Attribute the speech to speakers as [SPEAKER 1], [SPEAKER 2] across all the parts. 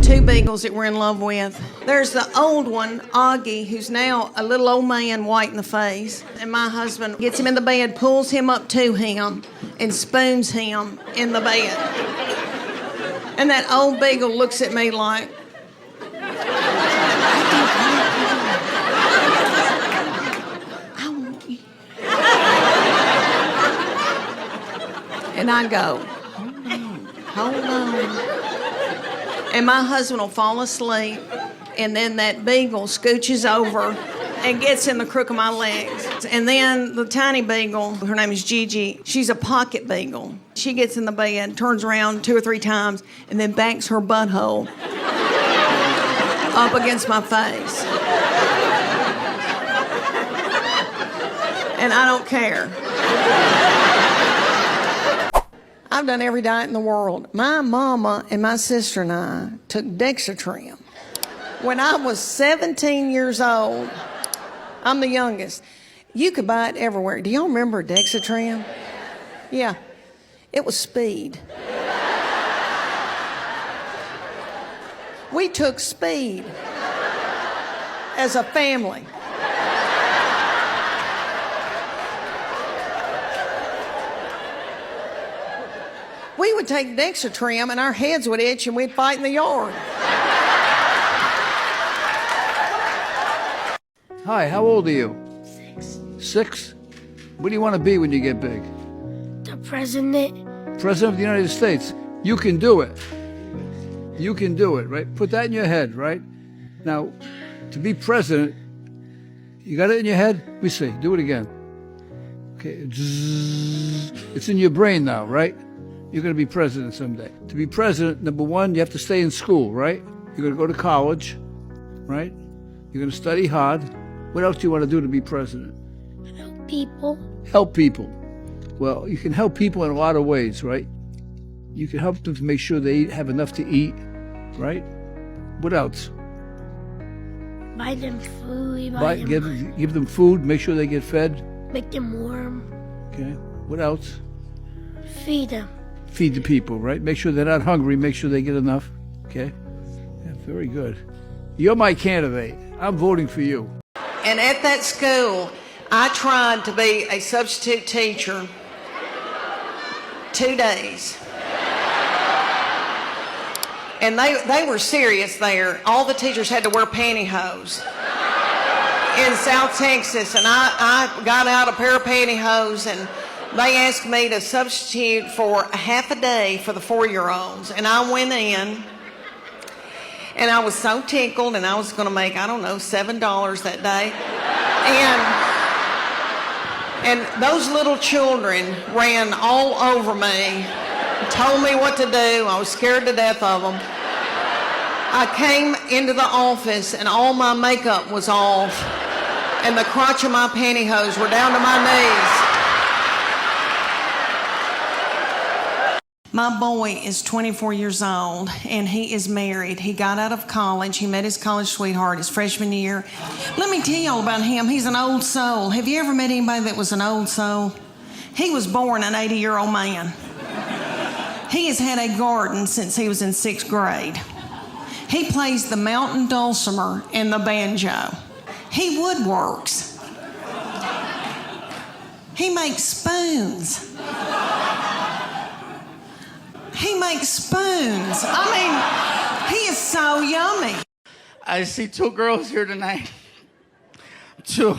[SPEAKER 1] two Beagles that we're in love with. There's the old one, Augie, who's now a little old man, white in the face. And my husband gets him in the bed, pulls him up to him, and spoons him in the bed. And that old Beagle looks at me like, I want you. And I go, hold on. And my husband will fall asleep, and then that Beagle scooches over and gets in the crook of my legs. And then the tiny Beagle, her name is Gigi, she's a pocket Beagle. She gets in the bed, turns around 2 or 3 times, and then banks her butthole up against my face. And I don't care. I've done every diet in the world. My mama and my sister and I took Dexatrim. When I was 17 years old, I'm the youngest. You could buy it everywhere. Do y'all remember Dexatrim? Yeah. It was speed. We took speed as a family. We would take Dexatrim and our heads would itch and we'd fight in the yard.
[SPEAKER 2] Hi, how old are you?
[SPEAKER 3] 6.
[SPEAKER 2] 6? What do you want to be when you get big?
[SPEAKER 3] The president.
[SPEAKER 2] President of the United States. You can do it. You can do it, right? Put that in your head, right? Now, to be president, you got it in your head? Let me see. Do it again. Okay. It's in your brain now, right? You're going to be president someday. To be president, number one, you have to stay in school, right? You're going to go to college, right? You're going to study hard. What else do you want to do to be president?
[SPEAKER 3] Help people.
[SPEAKER 2] Help people. Well, you can help people in a lot of ways, right? You can help them to make sure they have enough to eat, right? What else?
[SPEAKER 3] Buy them food.
[SPEAKER 2] Give them food, make sure they get fed.
[SPEAKER 3] Make them warm.
[SPEAKER 2] Okay. What else?
[SPEAKER 3] Feed them.
[SPEAKER 2] Feed the people, right? Make sure they're not hungry, make sure they get enough. Okay? Yeah, very good. You're my candidate. I'm voting for you.
[SPEAKER 1] And at that school, I tried to be a substitute teacher 2 days. And they were serious there. All the teachers had to wear pantyhose in South Texas. And I got out a pair of pantyhose and they asked me to substitute for a half a day for the 4-year-olds. And I went in, and I was so tickled, and I was going to make, I don't know, $7 that day. And those little children ran all over me, told me what to do. I was scared to death of them. I came into the office, and all my makeup was off, and the crotch of my pantyhose were down to my knees. My boy is 24 years old, and he is married. He got out of college. He met his college sweetheart his freshman year. Let me tell y'all about him. He's an old soul. Have you ever met anybody that was an old soul? He was born an 80-year-old man. He has had a garden since he was in 6th grade. He plays the mountain dulcimer and the banjo. He woodworks. He makes spoons. He makes spoons. I mean, he is so yummy.
[SPEAKER 4] I see 2 girls here tonight. 2.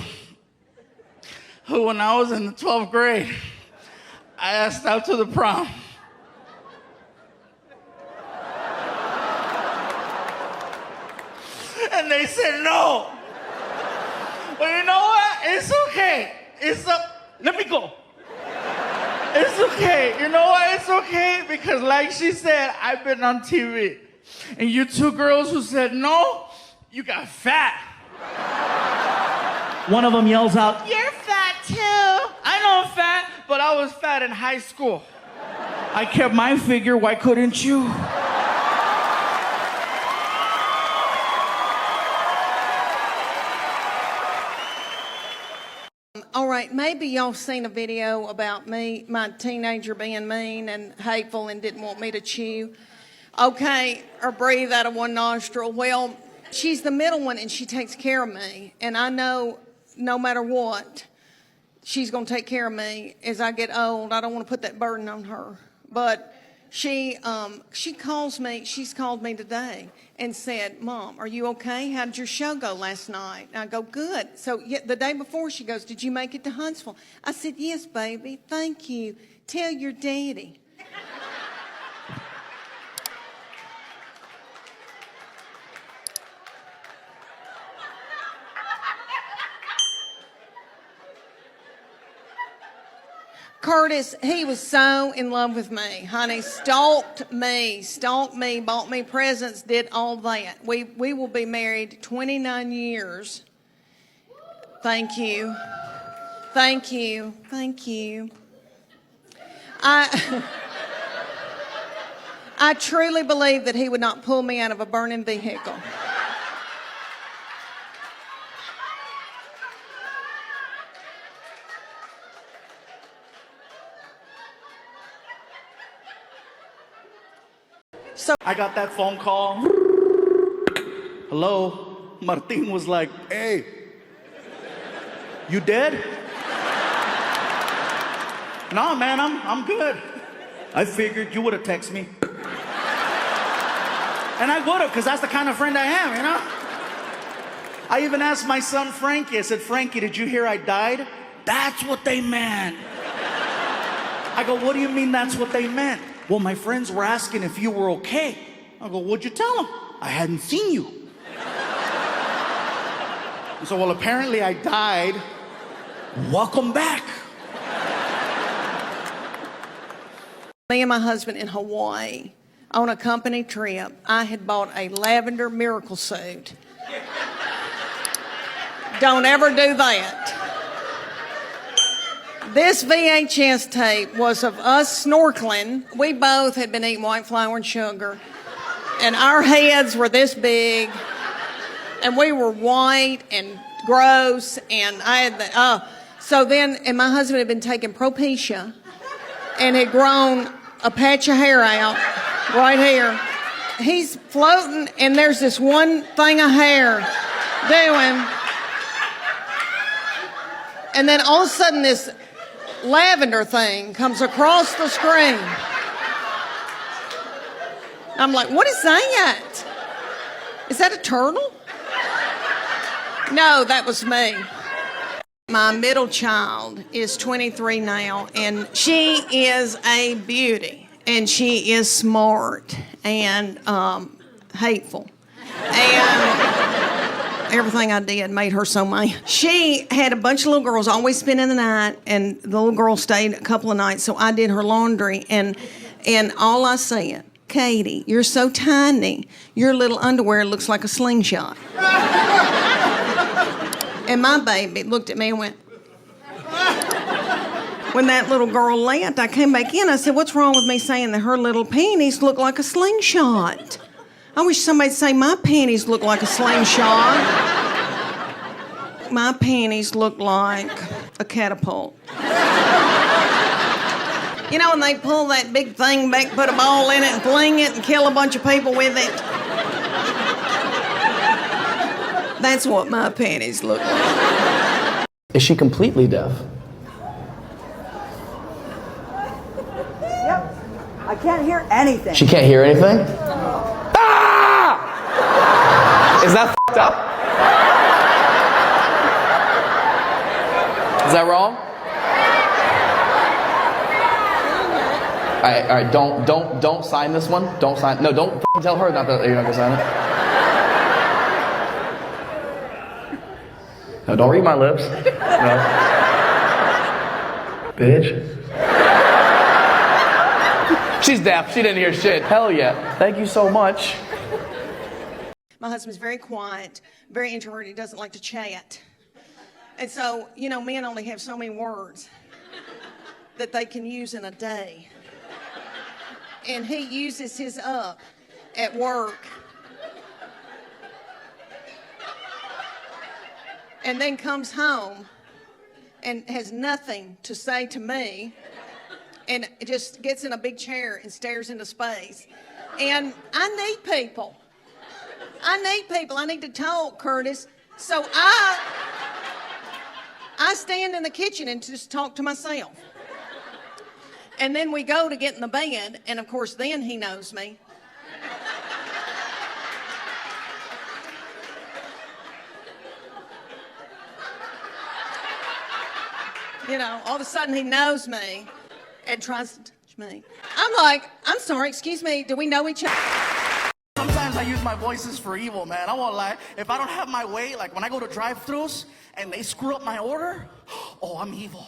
[SPEAKER 4] Who, when I was in the 12th grade, I asked out to the prom. And they said no. But you know what? It's okay. Let me go. It's okay. You know why it's okay? Because like she said, I've been on TV. And you 2 girls who said no, you got fat.
[SPEAKER 5] One of them yells out,
[SPEAKER 4] You're fat too. I know I'm fat, but I was fat in high school.
[SPEAKER 5] I kept my figure, why couldn't you?
[SPEAKER 1] All right, maybe y'all seen a video about me, my teenager being mean and hateful and didn't want me to chew. Okay, or breathe out of one nostril. Well, she's the middle one and she takes care of me. And I know no matter what, she's going to take care of me as I get old. I don't want to put that burden on her. But she calls me, she's called me today and said, Mom, are you okay? How did your show go last night? And I go, good. So the day before she goes, did you make it to Huntsville? I said, yes, baby. Thank you. Tell your daddy. Curtis, he was so in love with me, honey. Stalked me, bought me presents, did all that. We will be married 29 years. Thank you. Thank you. Thank you. I truly believe that he would not pull me out of a burning vehicle.
[SPEAKER 4] I got that phone call. Hello? Martin was like, hey, you dead? No, man, I'm good. I figured you would have texted me. And I would have, because that's the kind of friend I am, you know? I even asked my son Frankie, I said, Frankie, did you hear I died? That's what they meant. I go, what do you mean that's what they meant? Well, my friends were asking if you were okay. I go, what'd you tell them? I hadn't seen you. So, well, apparently I died. Welcome back.
[SPEAKER 1] Me and my husband in Hawaii on a company trip. I had bought a lavender miracle suit. Don't ever do that. This VHS tape was of us snorkeling. We both had been eating white flour and sugar, and our heads were this big, and we were white and gross, and I had the, and my husband had been taking Propecia, and had grown a patch of hair out right here. He's floating, and there's this one thing of hair doing, and then all of a sudden this lavender thing comes across the screen. I'm like, what is that? Is that a turtle? No, that was me. My middle child is 23 now, and she is a beauty, and she is smart and hateful. And everything I did made her so mad. She had a bunch of little girls always spending the night, and the little girl stayed a couple of nights, so I did her laundry, and all I said, Katie, you're so tiny, your little underwear looks like a slingshot. And my baby looked at me and went, when that little girl left, I came back in, I said, what's wrong with me saying that her little panties look like a slingshot? I wish somebody'd say my panties look like a slingshot. My panties look like a catapult. You know when they pull that big thing back, put a ball in it and fling it and kill a bunch of people with it? That's what my panties look like.
[SPEAKER 6] Is she completely deaf?
[SPEAKER 7] Yep. I can't hear anything.
[SPEAKER 6] She can't hear anything? Ah! Is that f***ed up? Is that wrong? All right, don't sign this one. Don't sign. No, don't tell her not that you're not gonna sign it. No, don't read my lips. No. Bitch. She's deaf. She didn't hear shit. Hell yeah. Thank you so much.
[SPEAKER 1] My husband's very quiet, very introverted. He doesn't like to chat. And so, you know, men only have so many words that they can use in a day. And he uses his up at work. And then comes home and has nothing to say to me and just gets in a big chair and stares into space. And I need people. I need to talk, Curtis. So I stand in the kitchen and just talk to myself. And then we go to get in the bed, and of course then he knows me. You know, all of a sudden he knows me and tries to touch me. I'm like, I'm sorry, excuse me, do we know each other?
[SPEAKER 4] Sometimes I use my voices for evil, man. I won't lie. If I don't have my way, like when I go to drive-thrus and they screw up my order, oh, I'm evil.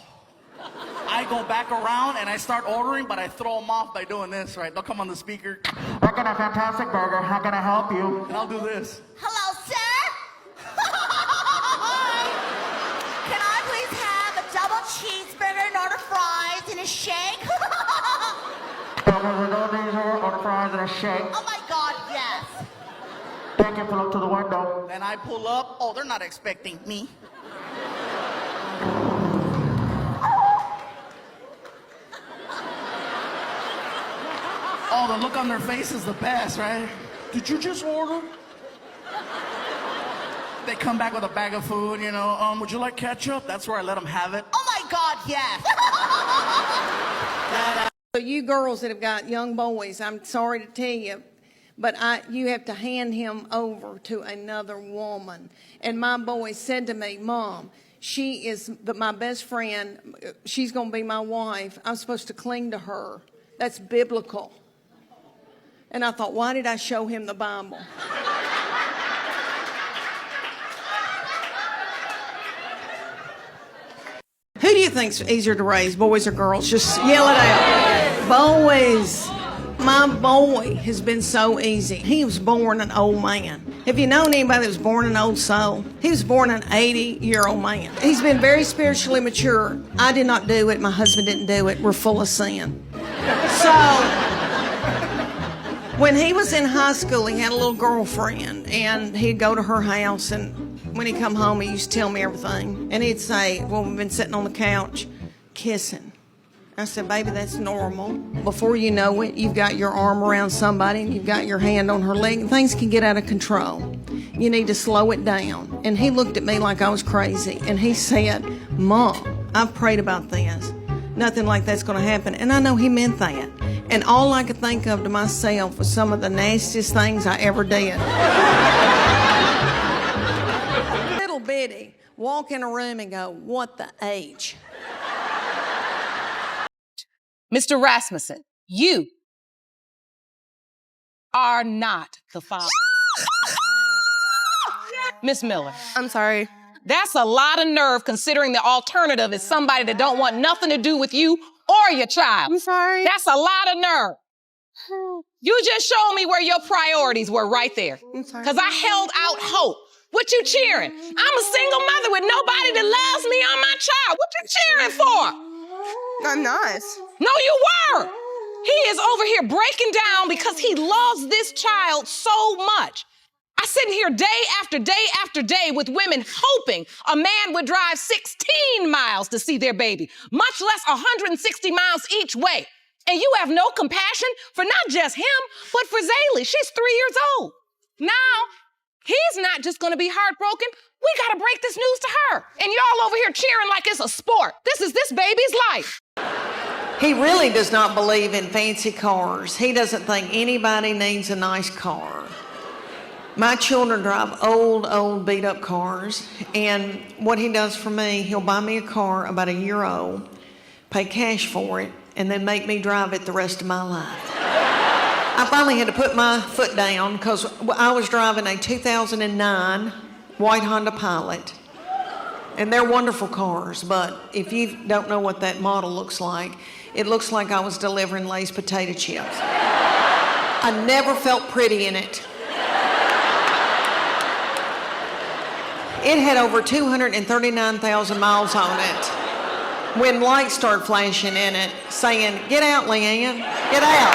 [SPEAKER 4] I go back around and I start ordering, but I throw them off by doing this, right? They'll come on the speaker. I got a fantastic burger. How can I help you? And I'll do this.
[SPEAKER 8] Hello, sir. Can I please have a double cheeseburger and order fries and a shake?
[SPEAKER 4] Burger with all these order fries and a shake.
[SPEAKER 8] Oh my God, yes.
[SPEAKER 4] Thank you. Pull up to the window. And I pull up. Oh, they're not expecting me. Oh, the look on their face is the best, right? Did you just order? They come back with a bag of food, you know. Would you like ketchup? That's where I let them have it.
[SPEAKER 8] Oh my God, yes.
[SPEAKER 1] So you girls that have got young boys, I'm sorry to tell you, but you have to hand him over to another woman. And my boy said to me, Mom, she is my best friend. She's going to be my wife. I'm supposed to cling to her. That's biblical. And I thought, why did I show him the Bible? Who do you think's easier to raise, boys or girls? Just yell it out. Boys. My boy has been so easy. He was born an old man. Have you known anybody that was born an old soul? He was born an 80-year-old man. He's been very spiritually mature. I did not do it. My husband didn't do it. We're full of sin. So, when he was in high school, he had a little girlfriend, and he'd go to her house, and when he'd come home, he used to tell me everything. And he'd say, well, we've been sitting on the couch kissing. I said, baby, that's normal. Before you know it, you've got your arm around somebody and you've got your hand on her leg. Things can get out of control. You need to slow it down. And he looked at me like I was crazy. And he said, Mom, I've prayed about this. Nothing like that's going to happen. And I know he meant that. And all I could think of to myself was some of the nastiest things I ever did. Little bitty, walk in a room and go, what the H?
[SPEAKER 9] Mr. Rasmussen, you are not the father. Miss Miller.
[SPEAKER 10] I'm sorry.
[SPEAKER 9] That's a lot of nerve considering the alternative is somebody that don't want nothing to do with you or your child.
[SPEAKER 10] I'm sorry.
[SPEAKER 9] That's a lot of nerve. You just showed me where your priorities were right there.
[SPEAKER 10] I'm sorry.
[SPEAKER 9] Because I held out hope. What you cheering? I'm a single mother with nobody that loves me or my child. What you cheering for?
[SPEAKER 10] I'm not.
[SPEAKER 9] No, you were. He is over here breaking down because he loves this child so much. I sit here day after day after day with women hoping a man would drive 16 miles to see their baby, much less 160 miles each way. And you have no compassion for not just him, but for Zaylee. She's 3 years old. Now, he's not just gonna be heartbroken. We gotta break this news to her. And y'all over here cheering like it's a sport. This is this baby's life.
[SPEAKER 1] He really does not believe in fancy cars. He doesn't think anybody needs a nice car. My children drive old, beat-up cars, and what he does for me, he'll buy me a car about a year old, pay cash for it, and then make me drive it the rest of my life. I finally had to put my foot down because I was driving a 2009 white Honda Pilot, and they're wonderful cars, but if you don't know what that model looks like, it looks like I was delivering Lay's potato chips. I never felt pretty in it. It had over 239,000 miles on it when lights started flashing in it saying, get out, Leanne, get out.